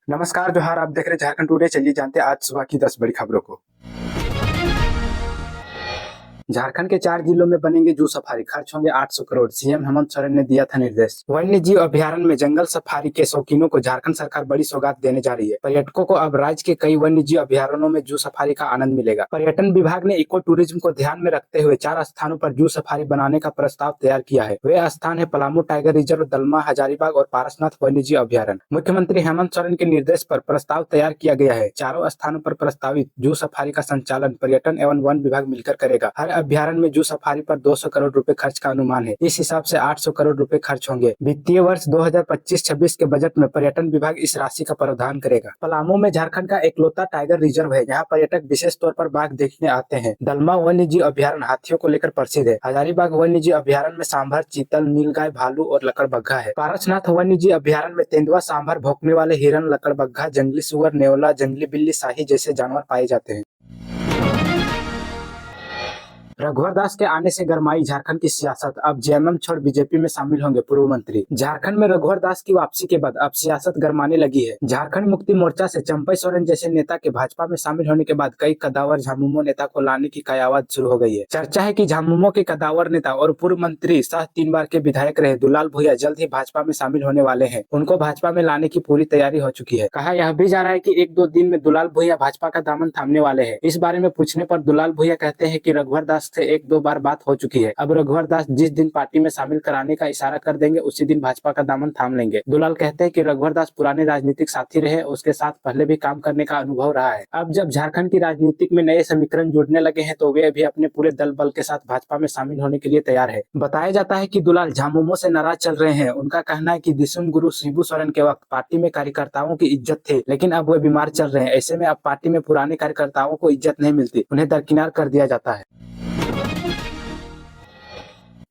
नमस्कार जोहार, आप देख रहे हैं झारखंड टुडे। चलिए जानते हैं आज सुबह की 10 बड़ी खबरों को। झारखंड के 4 जिलों में बनेंगे जू सफारी, खर्च होंगे 800 करोड़। सीएम हेमंत सोरेन ने दिया था निर्देश। वन्य जीव अभ्यारण्य में जंगल सफारी के शौकीनों को झारखंड सरकार बड़ी सौगात देने जा रही है। पर्यटकों को अब राज्य के कई वन्य जीव अभ्यारण्यों में जू सफारी का आनंद मिलेगा। पर्यटन विभाग ने इको टूरिज्म को ध्यान में रखते हुए 4 स्थानों पर जू सफारी बनाने का प्रस्ताव तैयार किया है। वे स्थान है पलामू टाइगर रिजर्व, दलमा, हजारीबाग और पारसनाथ वन्य जीव अभ्यारण्य। मुख्यमंत्री हेमंत सोरेन के निर्देश पर प्रस्ताव तैयार किया गया है। चारों स्थानों पर प्रस्तावित जू सफारी का संचालन पर्यटन एवं वन विभाग मिलकर करेगा। हर अभ्यारण्य में जू सफारी पर 200 करोड़ रुपए खर्च का अनुमान है। इस हिसाब से 800 करोड़ रुपए खर्च होंगे। वित्तीय वर्ष 2025-26 के बजट में पर्यटन विभाग इस राशि का प्रावधान करेगा। पलामू में झारखंड का इकलौता टाइगर रिजर्व है, जहाँ पर्यटक विशेष तौर पर बाघ देखने आते हैं। दलमा वन्य जीव अभ्यारण्य हाथियों को लेकर प्रसिद्ध है। हजारीबाग वन्य जीव अभ्यारण्य में सांभर, चीतल, नीलगाय, भालू और लकड़बग्घा है। पारसनाथ वन्य जीव अभ्यारण्य में तेंदुआ, सांभर, भौंकने वाले हिरन, लकड़बग्घा, जंगली सुअर, नेवला, जंगली बिल्ली, शाही जैसे जानवर पाए जाते हैं। रघुवर दास के आने से गरमाई झारखंड की सियासत, अब जेएमएम छोड़ बीजेपी में शामिल होंगे पूर्व मंत्री। झारखंड में रघुवर दास की वापसी के बाद अब सियासत गरमाने लगी है। झारखंड मुक्ति मोर्चा से चंपई सोरेन जैसे नेता के भाजपा में शामिल होने के बाद कई कदावर झामुमो नेता को लाने की कयावत शुरू हो गई है। चर्चा है कि झामुमो के कदावर नेता और पूर्व मंत्री सह 3 बार के विधायक रहे दुलाल भुइयां जल्द ही भाजपा में शामिल होने वाले हैं। उनको भाजपा में लाने की पूरी तैयारी हो चुकी है। कहा यह भी जा रहा है कि 1-2 दिन में दुलाल भुइयां भाजपा का दामन थामने वाले हैं। इस बारे में पूछने पर दुलाल भुइयां कहते हैं कि रघुवर दास से 1-2 बार बात हो चुकी है। अब रघुवर दास जिस दिन पार्टी में शामिल कराने का इशारा कर देंगे उसी दिन भाजपा का दामन थाम लेंगे। दुलाल कहते हैं कि रघुवर दास पुराने राजनीतिक साथी रहे, उसके साथ पहले भी काम करने का अनुभव रहा है। अब जब झारखंड की राजनीतिक में नए समीकरण जुड़ने लगे हैं तो वे भी अपने पूरे दल बल के साथ भाजपा में शामिल होने के लिए तैयार है। बताया जाता है कि दुलाल झामुमो से नाराज चल रहे हैं। उनका कहना है कि दिसुम गुरु शिबू सोरेन के वक्त पार्टी में कार्यकर्ताओं की इज्जत थी, लेकिन अब वे बीमार चल रहे हैं। ऐसे में अब पार्टी में पुराने कार्यकर्ताओं को इज्जत नहीं मिलती, उन्हें दरकिनार कर दिया जाता है।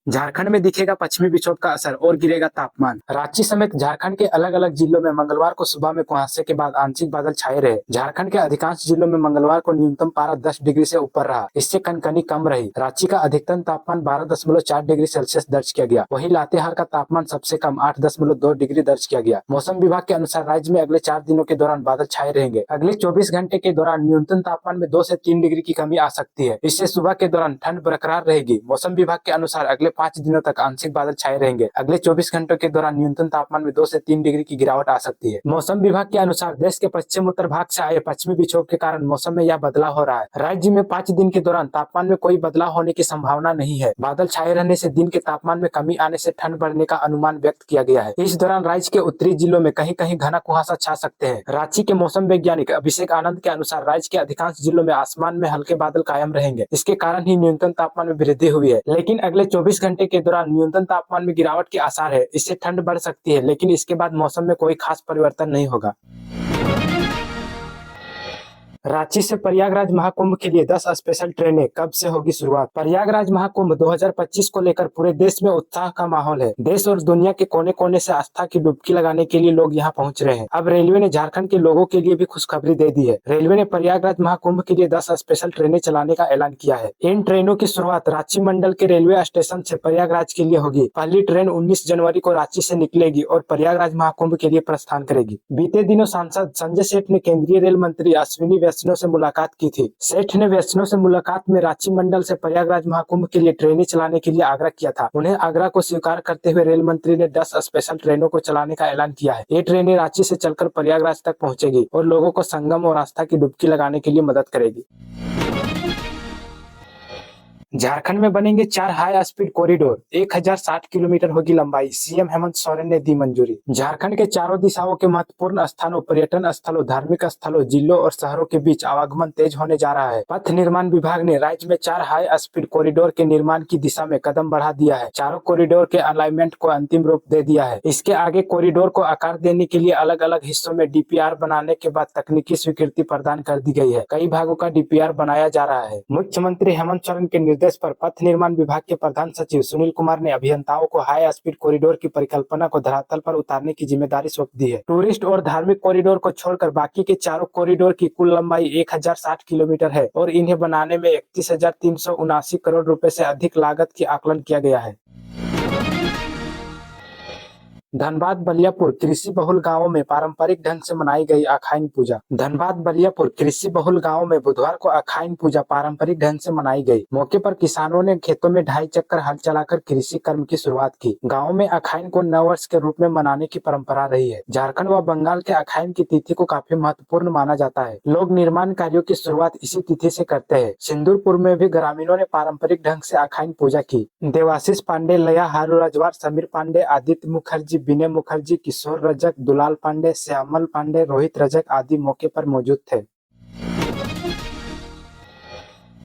झारखंड में दिखेगा पश्चिमी विक्षोभ का असर और गिरेगा तापमान। रांची समेत झारखंड के अलग अलग जिलों में मंगलवार को सुबह में कुहासे के बाद आंशिक बादल छाए रहे। झारखंड के अधिकांश जिलों में मंगलवार को न्यूनतम पारा 10 डिग्री से ऊपर रहा, इससे कनकनी कम रही। रांची का अधिकतम तापमान 12.4 डिग्री सेल्सियस दर्ज किया गया। वहीं लातेहार का तापमान सबसे कम 8.2 डिग्री दर्ज किया गया। मौसम विभाग के अनुसार राज्य में अगले 4 दिनों के दौरान बादल छाए रहेंगे। अगले 24 घंटे के दौरान न्यूनतम तापमान में 2 से 3 डिग्री की कमी आ सकती है। इससे सुबह के दौरान ठंड बरकरार रहेगी। मौसम विभाग के अनुसार अगले 5 दिनों तक आंशिक बादल छाए रहेंगे। अगले 24 घंटों के दौरान न्यूनतम तापमान में 2 से 3 डिग्री की गिरावट आ सकती है। मौसम विभाग के अनुसार देश के पश्चिम उत्तर भाग से आए पश्चिमी विक्षोभ के कारण मौसम में यह बदलाव हो रहा है। राज्य में 5 दिन के दौरान तापमान में कोई बदलाव होने की संभावना नहीं है। बादल छाए रहने से दिन के तापमान में कमी आने से ठंड बढ़ने का अनुमान व्यक्त किया गया है। इस दौरान राज्य के उत्तरी जिलों में कहीं कहीं घना कुहासा छा सकते हैं। रांची के मौसम वैज्ञानिक अभिषेक आनंद के अनुसार राज्य के अधिकांश जिलों में आसमान में हल्के बादल कायम रहेंगे। इसके कारण ही न्यूनतम तापमान में वृद्धि हुई है, लेकिन अगले 24 घंटे के दौरान न्यूनतम तापमान में गिरावट के आसार है। इससे ठंड बढ़ सकती है, लेकिन इसके बाद मौसम में कोई खास परिवर्तन नहीं होगा। रांची से प्रयागराज महाकुंभ के लिए 10 स्पेशल ट्रेनें, कब से होगी शुरुआत। प्रयागराज महाकुंभ 2025 को लेकर पूरे देश में उत्साह का माहौल है। देश और दुनिया के कोने कोने से आस्था की डुबकी लगाने के लिए लोग यहां पहुंच रहे हैं। अब रेलवे ने झारखंड के लोगों के लिए भी खुशखबरी दे दी है। रेलवे ने प्रयागराज महाकुंभ के लिए 10 स्पेशल ट्रेनें चलाने का ऐलान किया है। इन ट्रेनों की शुरुआत रांची मंडल के रेलवे स्टेशन से प्रयागराज के लिए होगी। पहली ट्रेन 19 जनवरी को रांची से निकलेगी और प्रयागराज महाकुंभ के लिए प्रस्थान करेगी। बीते दिनों सांसद संजय सेठ ने केंद्रीय रेल मंत्री अश्विनी वैष्णव से मुलाकात की थी। सेठ ने वैष्णव से मुलाकात में रांची मंडल से प्रयागराज महाकुंभ के लिए ट्रेनें चलाने के लिए आग्रह किया था। उन्हें आग्रह को स्वीकार करते हुए रेल मंत्री ने 10 स्पेशल ट्रेनों को चलाने का ऐलान किया है। ये ट्रेनें रांची से चलकर प्रयागराज तक पहुंचेगी और लोगों को संगम और आस्था की डुबकी लगाने के लिए मदद करेगी। झारखंड में बनेंगे 4 हाई स्पीड कॉरिडोर, 1060 किलोमीटर होगी लंबाई। सीएम हेमंत सोरेन ने दी मंजूरी। झारखंड के चारों दिशाओं के महत्वपूर्ण स्थानों, पर्यटन स्थलों, धार्मिक स्थलों, जिलों और शहरों के बीच आवागमन तेज होने जा रहा है। पथ निर्माण विभाग ने राज्य में 4 हाई स्पीड कॉरिडोर के निर्माण की दिशा में कदम बढ़ा दिया है। चारों कॉरिडोर के अलाइनमेंट को अंतिम रूप दे दिया है। इसके आगे कॉरिडोर को आकार देने के लिए अलग अलग हिस्सों में डीपीआर बनाने के बाद तकनीकी स्वीकृति प्रदान कर दी गई है। कई भागों का डीपीआर बनाया जा रहा है। मुख्यमंत्री हेमंत सोरेन के निर्देश पर पथ निर्माण विभाग के प्रधान सचिव सुनील कुमार ने अभियंताओं को हाई स्पीड कॉरिडोर की परिकल्पना को धरातल पर उतारने की जिम्मेदारी सौंप दी है। टूरिस्ट और धार्मिक कॉरिडोर को छोड़कर बाकी के चारों कॉरिडोर की कुल लंबाई 1060 किलोमीटर है और इन्हें बनाने में 31,379 करोड़ रुपए से अधिक लागत की आकलन किया गया है। धनबाद बलियापुर कृषि बहुल गांवों में पारंपरिक ढंग से मनाई गई अखाइन पूजा। धनबाद बलियापुर कृषि बहुल गांव में बुधवार को अखाइन पूजा पारंपरिक ढंग से मनाई गई। मौके पर किसानों ने खेतों में 2.5 चक्कर हल चलाकर कृषि कर्म की शुरुआत की। गाँव में अखाइन को नव वर्ष के रूप में मनाने की परंपरा रही है। झारखंड व बंगाल के अखाइन की तिथि को काफी महत्वपूर्ण माना जाता है। लोग निर्माण कार्यों की शुरुआत इसी तिथि से करते हैं। सिंदूरपुर में भी ग्रामीणों ने पारंपरिक ढंग से अखाइन पूजा की। देवाशीष पांडे, लया हारू रजवार, समीर पांडे, आदित्य मुखर्जी, विनय मुखर्जी, किशोर रजक, दुलाल पांडे, श्यामल पांडे, रोहित रजक आदि मौके पर मौजूद थे।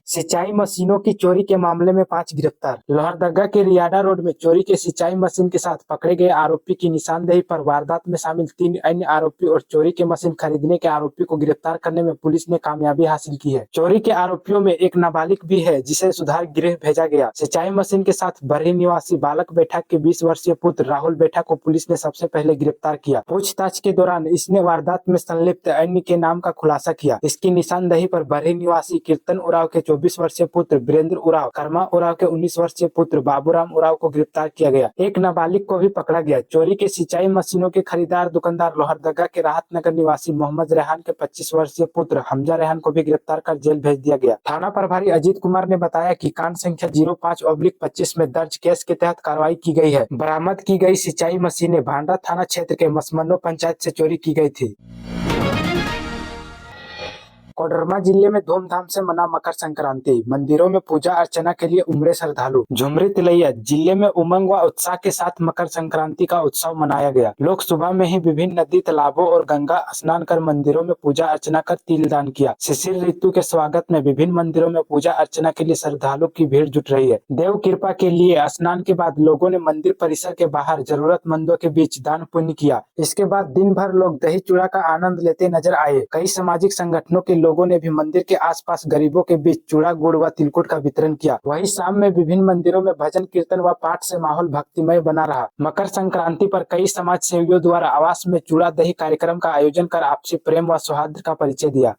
सिंचाई मशीनों की चोरी के मामले में 5 गिरफ्तार। लोहरदगा के रियाडा रोड में चोरी के सिंचाई मशीन के साथ पकड़े गए आरोपी की निशानदेही पर वारदात में शामिल 3 अन्य आरोपी और चोरी के मशीन खरीदने के आरोपी को गिरफ्तार करने में पुलिस ने कामयाबी हासिल की है। चोरी के आरोपियों में एक नाबालिग भी है जिसे सुधार गृह भेजा गया। सिंचाई मशीन के साथ बरही निवासी बालक बैठा के 20 वर्षीय पुत्र राहुल बैठा को पुलिस ने सबसे पहले गिरफ्तार किया। पूछताछ के दौरान इसने वारदात में संलिप्त अन्य के नाम का खुलासा किया। इसकी निशानदेही पर बरही निवासी कीर्तन उराव के 24 वर्षीय पुत्र वीरेंद्र उराव, कर्मा उराव के 19 वर्षीय पुत्र बाबूराम उराव को गिरफ्तार किया गया। एक नाबालिग को भी पकड़ा गया। चोरी के सिंचाई मशीनों के खरीदार दुकानदार लोहरदगा के राहत नगर निवासी मोहम्मद रेहान के 25 वर्षीय पुत्र हमजा रेहान को भी गिरफ्तार कर जेल भेज दिया गया। थाना प्रभारी अजीत कुमार ने बताया कि कांड संख्या 05/25 में दर्ज केस के तहत कार्रवाई की गई है। बरामद की गई सिंचाई मशीनें भांडा थाना क्षेत्र के मसमनो पंचायत से चोरी की गई थी। कोडरमा जिले में धूमधाम से मना मकर संक्रांति। मंदिरों में पूजा अर्चना के लिए उमड़े श्रद्धालु। झुमरी तिलैया जिले में उमंग व उत्साह के साथ मकर संक्रांति का उत्सव मनाया गया। लोग सुबह में ही विभिन्न नदी, तालाबों और गंगा स्नान कर मंदिरों में पूजा अर्चना कर तिल दान किया। शिशिर ऋतु के स्वागत में विभिन्न मंदिरों में पूजा अर्चना के लिए श्रद्धालुओं की भीड़ जुट रही है। देव कृपा के लिए स्नान के बाद लोगों ने मंदिर परिसर के बाहर जरूरतमंदों के बीच दान पुण्य किया। इसके बाद दिन भर लोग दही चूड़ा का आनंद लेते नजर आए। कई सामाजिक संगठनों के लोगों ने भी मंदिर के आसपास गरीबों के बीच चूड़ा, गुड़ व तिलकुट का वितरण किया। वहीं शाम में विभिन्न मंदिरों में भजन कीर्तन व पाठ से माहौल भक्तिमय बना रहा। मकर संक्रांति पर कई समाज सेवियों द्वारा आवास में चूड़ा दही कार्यक्रम का आयोजन कर आपसी प्रेम व सौहार्द का परिचय दिया।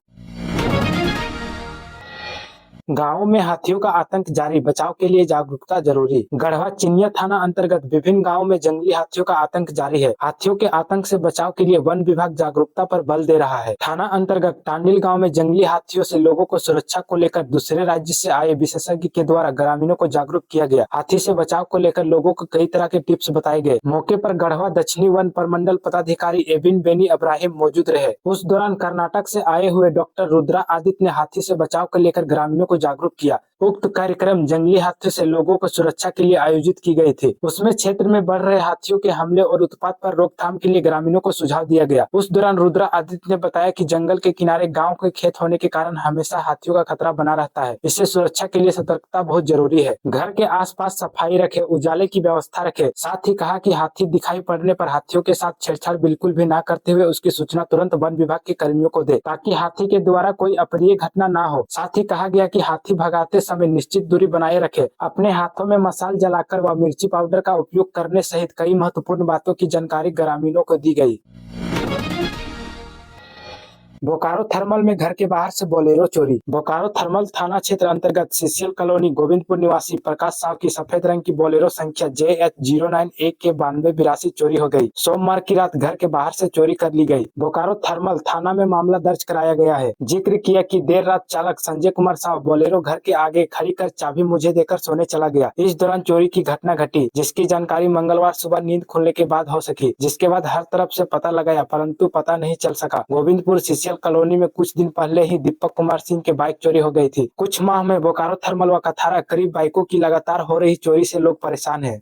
गाँवों में हाथियों का आतंक जारी, बचाव के लिए जागरूकता जरूरी। गढ़वा चिनिया थाना अंतर्गत विभिन्न गाँवों में जंगली हाथियों का आतंक जारी है। हाथियों के आतंक से बचाव के लिए वन विभाग जागरूकता पर बल दे रहा है। थाना अंतर्गत टांडिल गाँव में जंगली हाथियों से लोगों को सुरक्षा को लेकर दूसरे राज्य से आए विशेषज्ञ के द्वारा ग्रामीणों को जागरूक किया गया। हाथी से बचाव को लेकर लोगों को कई तरह के टिप्स बताए गए। मौके पर गढ़वा दक्षिणी वन प्रमंडल पदाधिकारी एबिन बेनी इब्राहिम मौजूद रहे। उस दौरान कर्नाटक से आए हुए डॉक्टर रुद्रा आदित्य ने हाथी से बचाव को लेकर ग्रामीणों को जागरूक किया। उक्त कार्यक्रम जंगली हाथियों से लोगों को सुरक्षा के लिए आयोजित की गई थी। उसमें क्षेत्र में बढ़ रहे हाथियों के हमले और उत्पात पर रोकथाम के लिए ग्रामीणों को सुझाव दिया गया। उस दौरान रुद्रा आदित्य ने बताया कि जंगल के किनारे गांव के खेत होने के कारण हमेशा हाथियों का खतरा बना रहता है। इससे सुरक्षा के लिए सतर्कता बहुत जरूरी है। घर के आसपास सफाई रखे, उजाले की व्यवस्था रखे। साथ ही कहा कि हाथी दिखाई पड़ने पर हाथियों के साथ छेड़छाड़ बिल्कुल भी न करते हुए उसकी सूचना तुरंत वन विभाग के कर्मियों को दे, ताकि हाथी के द्वारा कोई अप्रिय घटना न हो। साथ ही कहा गया कि हाथी भगाते समय निश्चित दूरी बनाए रखे, अपने हाथों में मसाल जलाकर व मिर्ची पाउडर का उपयोग करने सहित कई महत्वपूर्ण बातों की जानकारी ग्रामीणों को दी गई। बोकारो थर्मल में घर के बाहर से बोलेरो चोरी। बोकारो थर्मल थाना क्षेत्र अंतर्गत सीसीएल कॉलोनी गोविंदपुर निवासी प्रकाश साव की सफेद रंग की बोलेरो संख्या JH09AK9282 चोरी हो गई। सोमवार की रात घर के बाहर से चोरी कर ली गई। बोकारो थर्मल थाना में मामला दर्ज कराया गया है। जिक्र किया कि देर रात चालक संजय कुमार साव बोलेरो घर के आगे खड़ी कर चाबी मुझे देकर सोने चला गया। इस दौरान चोरी की घटना घटी, जिसकी जानकारी मंगलवार सुबह नींद खुलने के बाद हो सकी, जिसके बाद हर तरफ से पता लगाया परंतु पता नहीं चल सका। गोविंदपुर कॉलोनी में कुछ दिन पहले ही दीपक कुमार सिंह की बाइक चोरी हो गई थी। कुछ माह में बोकारो थर्मल व कथारा करीब बाइकों की लगातार हो रही चोरी से लोग परेशान हैं।